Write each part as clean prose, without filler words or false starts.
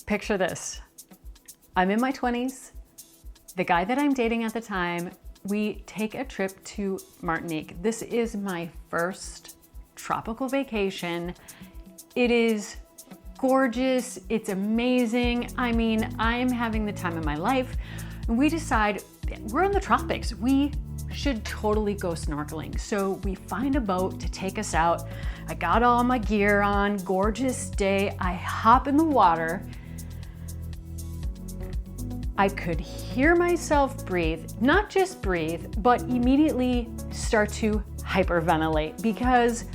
Picture this. I'm in my 20s. The guy that I'm dating at the time, we take a trip to Martinique. This is my first tropical vacation. It is gorgeous. It's amazing. I mean, I'm having the time of my life. And we decide we're in the tropics. We should totally go snorkeling. So we find a boat to take us out. I got all my gear on, gorgeous day. I hop in the water. I could hear myself breathe, not just breathe, but immediately start to hyperventilate because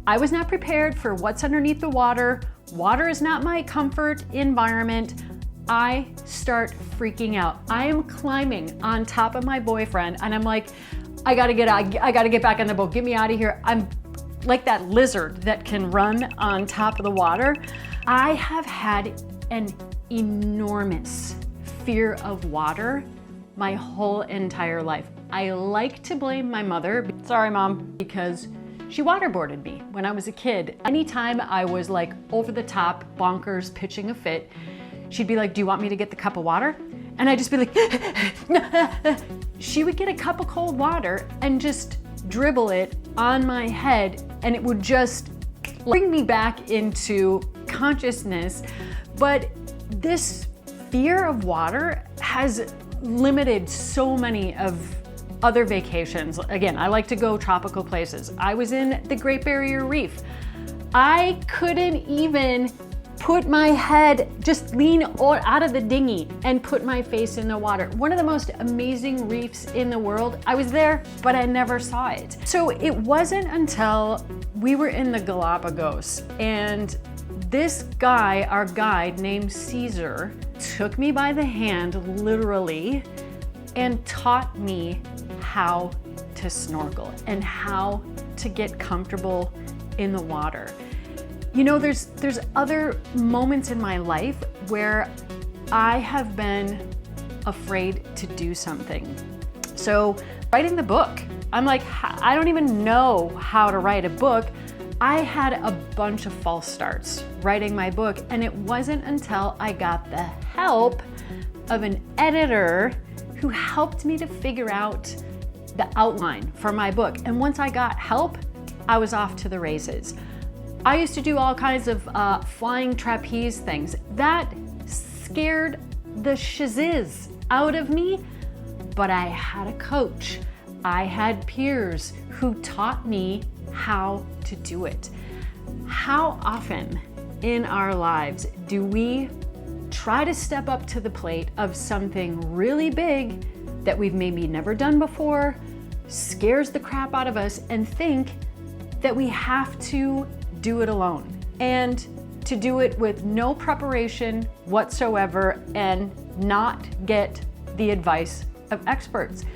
I was not prepared for what's underneath the water. Water is not my comfort environment. I start freaking out. I am climbing on top of my boyfriend and I'm like, I gotta get back on the boat. Get me out of here. I'm like that lizard that can run on top of the water. I have had an enormous fear of water my whole entire life. I like to blame my mother. Sorry, Mom, because she waterboarded me when I was a kid. Anytime I was like over the top, bonkers, pitching a fit, she'd be like, do you want me to get the cup of water? And I'd just be like, she would get a cup of cold water and just dribble it on my head and it would just bring me back into consciousness. But this fear of water has limited so many of other vacations. Again, I like to go tropical places. I was in the Great Barrier Reef. I couldn't even put my head, just lean out of the dinghy and put my face in the water. One of the most amazing reefs in the world. I was there, but I never saw it. So it wasn't until we were in the Galapagos and this guy, our guide named Caesar, took me by the hand, literally, and taught me how to snorkel and how to get comfortable in the water. You know, there's other moments in my life where I have been afraid to do something. So writing the book, I'm like, I don't even know how to write a book. I had a bunch of false starts writing my book, and it wasn't until I got the help of an editor who helped me to figure out the outline for my book. And once I got help, I was off to the races. I used to do all kinds of flying trapeze things. That scared the shiziz out of me, but I had a coach. I had peers who taught me how to do it. How often in our lives do we try to step up to the plate of something really big that we've maybe never done before, scares the crap out of us, and think that we have to do it alone and to do it with no preparation whatsoever and not get the advice of experts.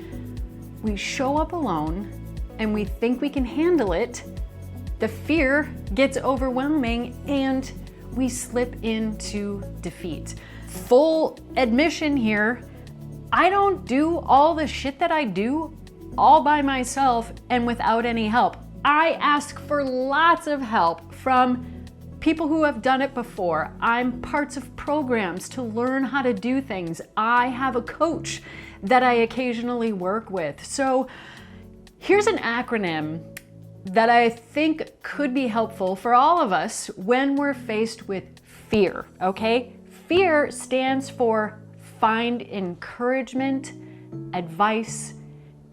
We show up alone and we think we can handle it. The fear gets overwhelming and we slip into defeat. Full admission here, I don't do all the shit that I do all by myself and without any help. I ask for lots of help from people who have done it before. I'm parts of programs to learn how to do things. I have a coach that I occasionally work with. So here's an acronym that I think could be helpful for all of us when we're faced with fear, okay? Fear stands for find encouragement, advice,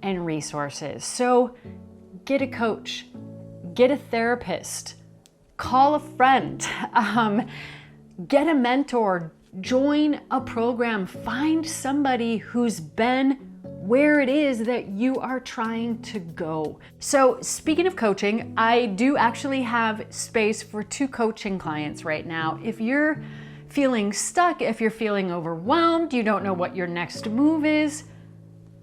and resources. So get a coach, get a therapist, call a friend, get a mentor, join a program, find somebody who's been where it is that you are trying to go. So speaking of coaching, I do actually have space for 2 coaching clients right now. If you're feeling stuck, if you're feeling overwhelmed, you don't know what your next move is,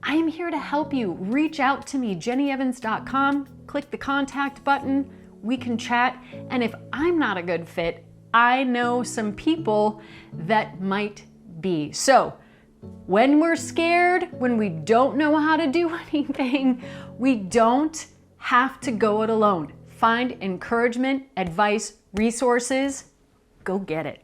I am here to help you. Reach out to me, jennyevans.com, click the contact button, we can chat, and if I'm not a good fit, I know some people that might be. So when we're scared, when we don't know how to do anything, we don't have to go it alone. Find encouragement, advice, resources, go get it.